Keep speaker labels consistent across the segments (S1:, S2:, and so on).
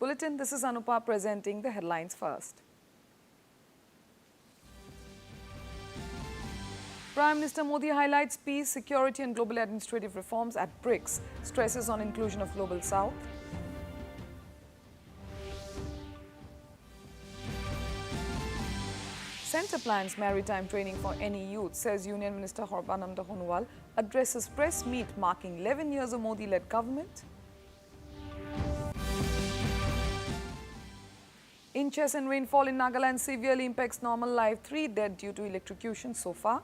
S1: Bulletin. This is Anupa presenting the headlines first. Prime Minister Modi highlights peace, security and global administrative reforms at BRICS, stresses on inclusion of Global South. Centre plans maritime training for any youth, says Union Minister Sarbananda Sonowal, addresses press meet marking 11 years of Modi-led government. Inches and rainfall in Nagaland severely impacts normal life, 3 dead due to electrocution so far.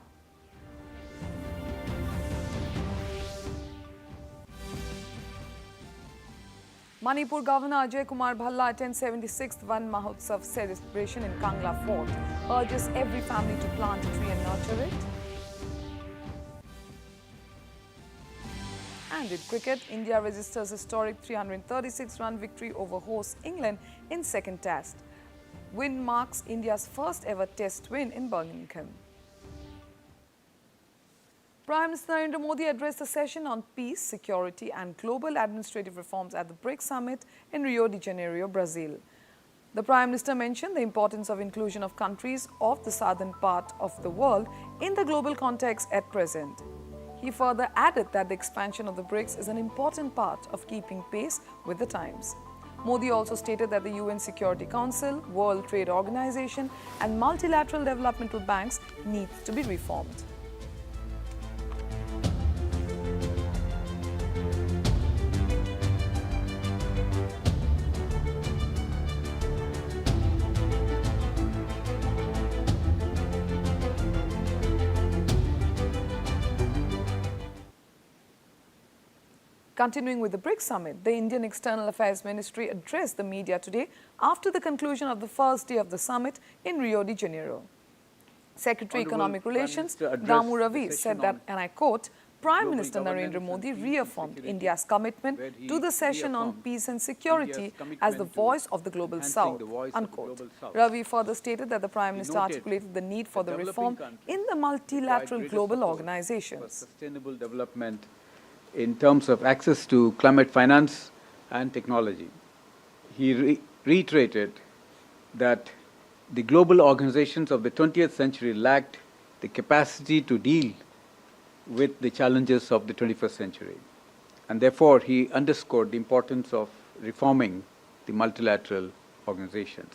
S1: Manipur Governor Ajay Kumar Bhalla attends 76th Van Mahotsav celebration in Kangla Fort, urges every family to plant a tree and nurture it. And in cricket, India registers historic 336-run victory over host England in second test. Win marks India's first ever test win in Birmingham. Prime Minister Narendra Modi addressed a session on peace, security and global administrative reforms at the BRICS summit in Rio de Janeiro, Brazil. The Prime Minister mentioned the importance of inclusion of countries of the southern part of the world in the global context at present. He further added that the expansion of the BRICS is an important part of keeping pace with the times. Modi also stated that the UN Security Council, World Trade Organization and multilateral developmental banks need to be reformed. Continuing with the BRICS summit, the Indian External Affairs Ministry addressed the media today after the conclusion of the first day of the summit in Rio de Janeiro. Secretary Economic Relations Damu Ravi said that, and I quote, Prime Minister Narendra Modi reaffirmed India's commitment to the session on peace and security as the voice of the Global South, unquote. Ravi further stated that the Prime Minister articulated the need for the reform in the multilateral global organizations.
S2: Sustainable development in terms of access to climate finance and technology. He reiterated that the global organizations of the 20th century lacked the capacity to deal with the challenges of the 21st century. And therefore, he underscored the importance of reforming the multilateral organizations.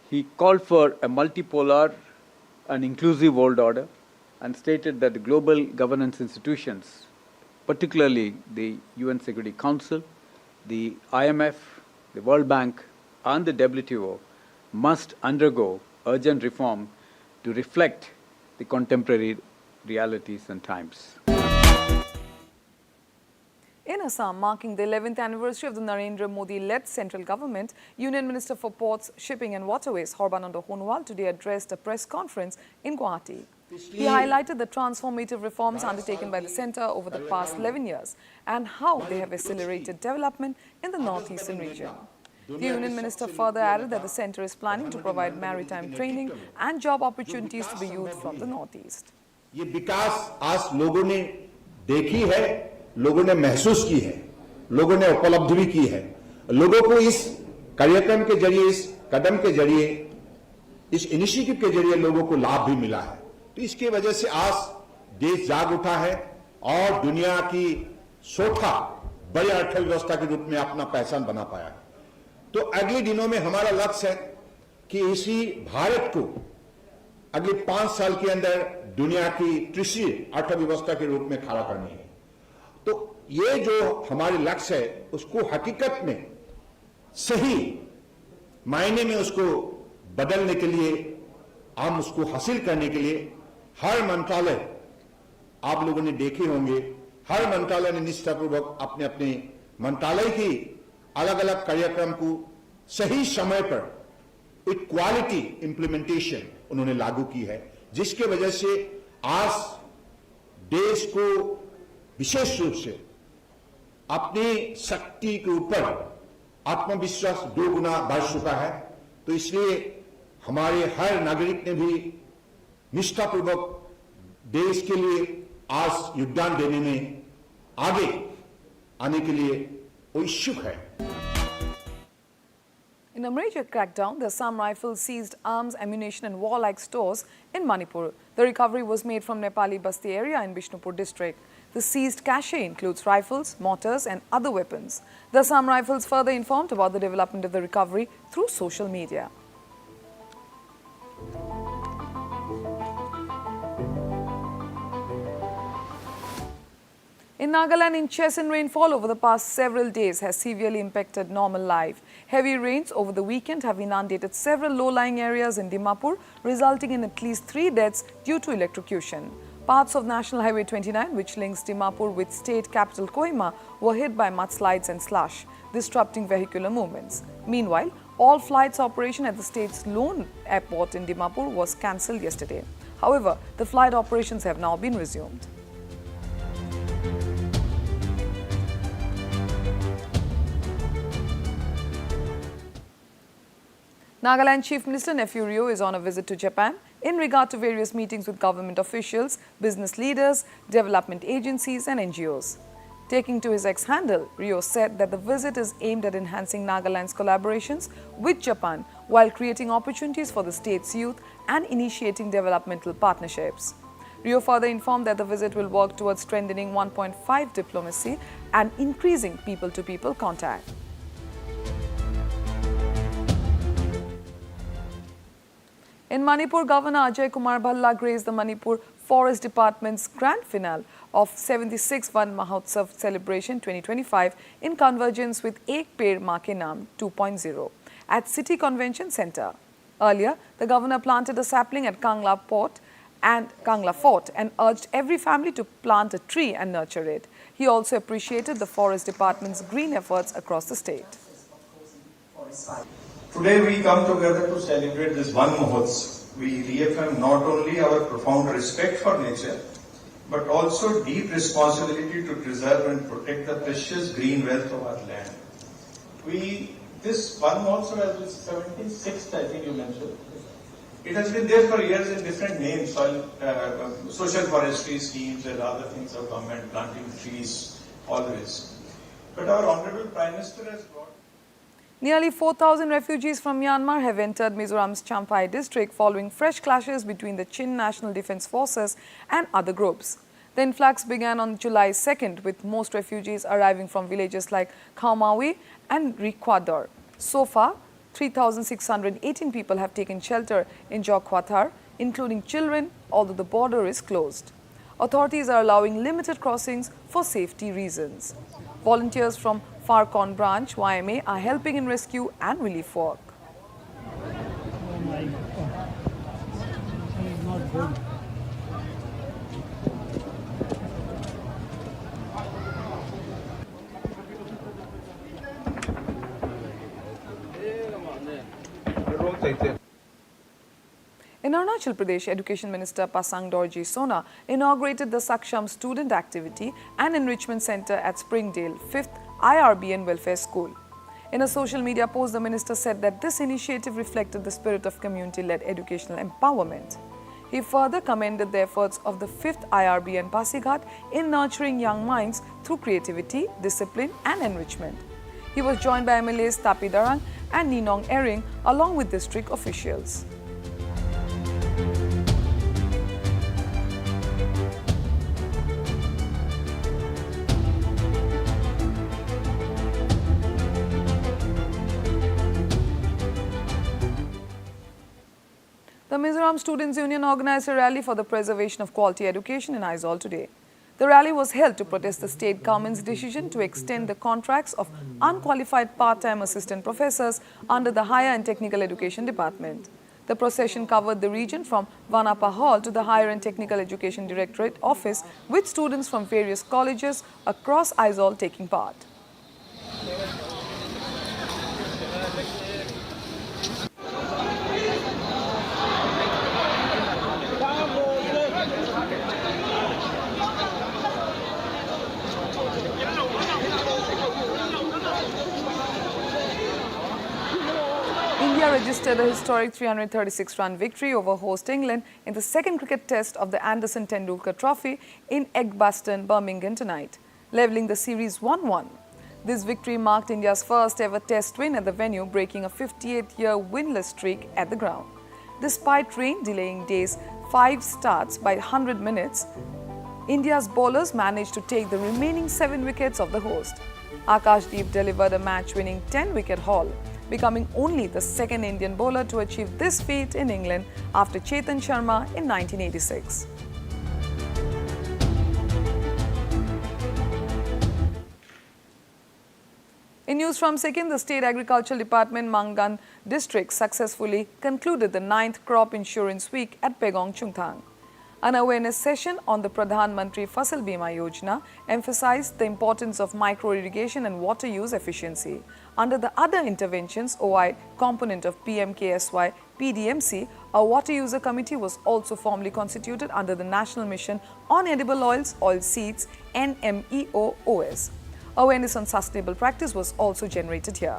S2: He called for a multipolar and inclusive world order and stated that the global governance institutions, particularly the UN Security Council, the IMF, the World Bank, and the WTO must undergo urgent reform to reflect the contemporary realities and times.
S1: In Assam, marking the 11th anniversary of the Narendra Modi-led central government, Union Minister for Ports, Shipping and Waterways, Sarbananda Sonowal, today addressed a press conference in Guwahati. He highlighted the transformative reforms undertaken by the centre over the past 11 years and how they have accelerated development in the northeastern region. The Union Minister further added that the centre is planning to provide maritime training and job opportunities to the youth from the northeast.
S3: ये विकास आज लोगों ने देखी है, लोगों ने महसूस की है, लोगों ने उपलब्धि भी की है। लोगों को इस कार्यक्रम के जरिए, इस कदम के जरिए, इस इनिशिएटिव के जरिए लोगों को लाभ भी मिला है। तो इसकी वजह से आज देश जाग उठा है और दुनिया की चौथा बड़ी अर्थव्यवस्था के रूप में अपना पहचान बना पाया है। तो अगले दिनों में हमारा लक्ष्य है कि इसी भारत को अगले 5 साल के अंदर दुनिया की तीसरी अर्थव्यवस्था के रूप में खड़ा करनी है। तो ये जो हमारे लक्ष्य है उसको हकीकत में सही मायने में उसको बदलने के लिए, हम उसको हासिल करने के लिए हर मंत्रालय, आप लोगों ने देखे होंगे, हर मंत्रालय ने निष्ठापूर्वक अपने अपने मंत्रालय की अलग अलग कार्यक्रम को सही समय पर विद क्वालिटी इंप्लीमेंटेशन उन्होंने लागू की है, जिसके वजह से आज देश को विशेष रूप से अपनी शक्ति के ऊपर आत्मविश्वास 2 गुना बढ़ चुका है। तो इसलिए हमारे हर नागरिक ने भी निष्ठापूर्वक देश के लिए आज योगदान देने में आगे आने के लिए वो इच्छुक है।
S1: In a major crackdown, the Assam Rifles seized arms, ammunition and warlike stores in Manipur. The recovery was made from Nepali Basti area in Bishnupur district. The seized cache includes rifles, mortars and other weapons. The Assam Rifles further informed about the development of the recovery through social media. In Nagaland, incessant rainfall over the past several days has severely impacted normal life. Heavy rains over the weekend have inundated several low-lying areas in Dimapur, resulting in at least 3 deaths due to electrocution. Parts of National Highway 29, which links Dimapur with state capital Kohima, were hit by mudslides and slush, disrupting vehicular movements. Meanwhile, all flights operation at the state's lone airport in Dimapur was cancelled yesterday. However, the flight operations have now been resumed. Nagaland Chief Minister Nephew Rio is on a visit to Japan in regard to various meetings with government officials, business leaders, development agencies and NGOs. Taking to his X handle, Rio said that the visit is aimed at enhancing Nagaland's collaborations with Japan while creating opportunities for the state's youth and initiating developmental partnerships. Rio further informed that the visit will work towards strengthening 1.5 diplomacy and increasing people-to-people contact. In Manipur, Governor Ajay Kumar Bhalla graced the Manipur Forest Department's grand finale of 76th Van Mahotsav celebration 2025 in convergence with Ek Peड़ Maa Ke Naam 2.0 at City Convention Centre. Earlier, the governor planted a sapling at Kangla Fort and urged every family to plant a tree and nurture it. He also appreciated the Forest Department's green efforts across the state.
S4: Today we come together to celebrate this Van Mahotsav. We reaffirm not only our profound respect for nature, but also deep responsibility to preserve and protect the precious green wealth of our land. This Van Mahotsav has been 76th, I think you mentioned. It has been there for years in different names, social forestry schemes and other things of government, planting trees, always. But our Honorable Prime Minister has brought
S1: Nearly 4,000 refugees from Myanmar have entered Mizoram's Champhai district following fresh clashes between the Chin National Defence Forces and other groups. The influx began on July 2nd, with most refugees arriving from villages like Khaumawi and Rikwadar. So far, 3,618 people have taken shelter in Jokwathar, including children, although the border is closed. Authorities are allowing limited crossings for safety reasons. Volunteers from Farkon branch, YMA, are helping in rescue and relief work. In Arunachal Pradesh, Education Minister Pasang Dorji Sona inaugurated the Saksham Student Activity and Enrichment Center at Springdale, 5th IRBN Welfare School. In a social media post, the minister said that this initiative reflected the spirit of community-led educational empowerment. He further commended the efforts of the 5th IRBN Pasighat in nurturing young minds through creativity, discipline and enrichment. He was joined by MLAs Tapi Darang and Ninong Ering along with district officials. The Mizoram Students' Union organized a rally for the preservation of quality education in Aizawl today. The rally was held to protest the state government's decision to extend the contracts of unqualified part-time assistant professors under the Higher and Technical Education Department. The procession covered the region from Vanapa Hall to the Higher and Technical Education Directorate office, with students from various colleges across Aizawl taking part. India registered a historic 336-run victory over host England in the second cricket test of the Anderson Tendulkar Trophy in Edgbaston, Birmingham tonight, levelling the series 1-1. This victory marked India's first ever test win at the venue, breaking a 58-year winless streak at the ground. Despite rain delaying Day's 5 starts by 100 minutes, India's bowlers managed to take the remaining 7 wickets of the host. Akashdeep delivered a match-winning 10-wicket haul, becoming only the second Indian bowler to achieve this feat in England after Chetan Sharma in 1986. In news from Sikkim, the State Agricultural Department Mangan district successfully concluded the 9th Crop Insurance Week at Pegong Chungthang. An awareness session on the Pradhan Mantri Fasal Bima Yojana emphasized the importance of micro-irrigation and water use efficiency. Under the other interventions OI component of PMKSY PDMC, a water user committee was also formally constituted under the National Mission on Edible Oils, Oilseeds NMEO-OS. Awareness on sustainable practice was also generated here.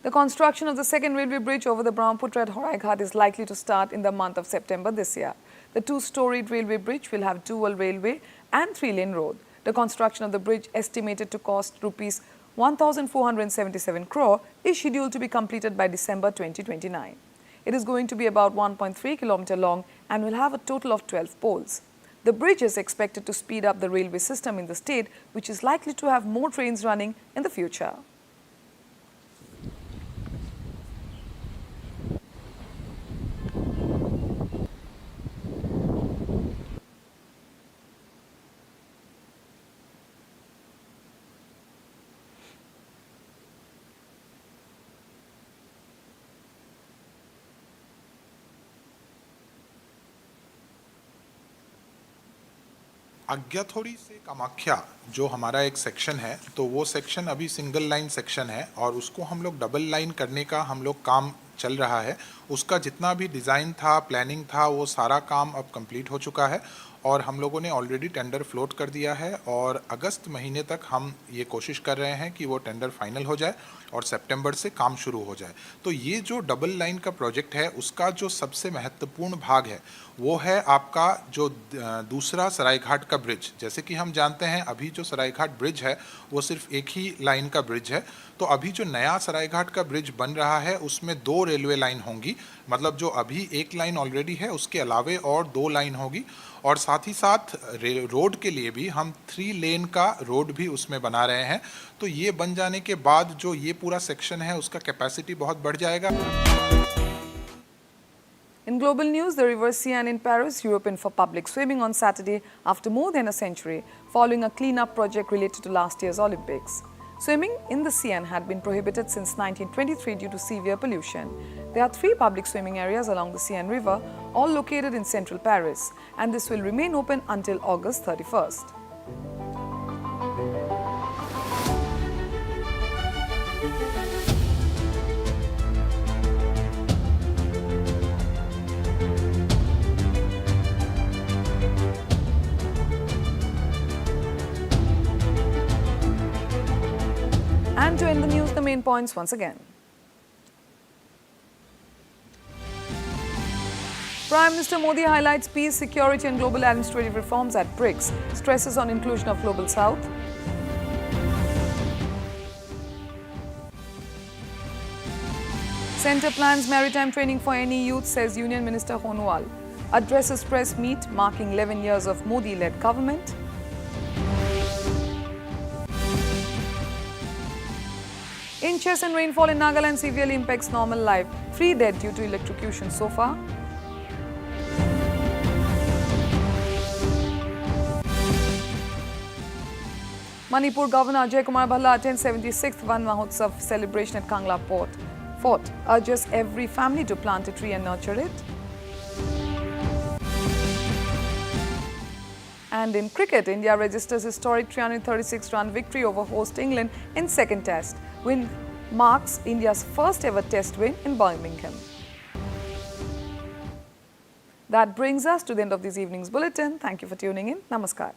S1: The construction of the second railway bridge over the Brahmaputra at Horaighat is likely to start in the month of September this year. The 2-storied railway bridge will have dual railway and 3-lane road. The construction of the bridge, estimated to cost rupees 1,477 crore, is scheduled to be completed by December 2029. It is going to be about 1.3 km long and will have a total of 12 poles. The bridge is expected to speed up the railway system in the state, which is likely to have more trains running in the future.
S5: आज्ञाथोड़ी से कामाख्या जो हमारा एक section है, तो वो section अभी single line section है और उसको हम लोग डबल लाइन करने का हम लोग काम चल रहा है। उसका जितना भी डिज़ाइन था, प्लानिंग था, वो सारा काम अब कंप्लीट हो चुका है और हम लोगों ने ऑलरेडी टेंडर फ्लोट कर दिया है और अगस्त महीने तक हम ये कोशिश कर रहे हैं कि वो टेंडर फाइनल हो जाए और सितंबर से काम शुरू हो जाए। तो ये जो डबल लाइन का प्रोजेक्ट है, उसका जो सबसे महत्वपूर्ण भाग है वो है आपका जो दूसरा सरायघाट का ब्रिज। जैसे कि हम जानते हैं अभी जो सरायघाट ब्रिज है वो सिर्फ एक ही लाइन का ब्रिज है, तो अभी जो नया सरायघाट का ब्रिज बन रहा है उसमें 2 रेलवे लाइन होंगी। मतलब जो अभी एक लाइन ऑलरेडी है उसके अलावे और 2 लाइन होगी और साथ ही साथ रोड के लिए भी हम 3 लेन का रोड भी उसमें बना रहे हैं। तो ये बन जाने के बाद जो ये पूरा सेक्शन है उसका कैपेसिटी बहुत बढ़ जाएगा।
S1: In global news, the river Seine in Paris, reopened for public swimming on Saturday after more than a century, following a clean-up project related to last year's Olympics. Swimming in the Seine had been prohibited since 1923 due to severe pollution. There are 3 public swimming areas along the Seine River, all located in central Paris, and this will remain open until August 31st. And to end the news, the main points once again. Prime Minister Modi highlights peace, security and global administrative reforms at BRICS, stresses on inclusion of Global South. Centre plans maritime training for any youth, says Union Minister Honwal. Addresses press meet marking 11 years of Modi-led government. Inches and rainfall in Nagaland severely impacts normal life. 3 dead due to electrocution so far. Manipur Governor Ajay Kumar Bhalla attends 76th Van Mahotsav celebration at Kangla Fort. Urges every family to plant a tree and nurture it. And in cricket, India registers historic 336-run victory over host England in second test. Win marks India's first ever test win in Birmingham. That brings us to the end of this evening's bulletin. Thank you for tuning in. Namaskar.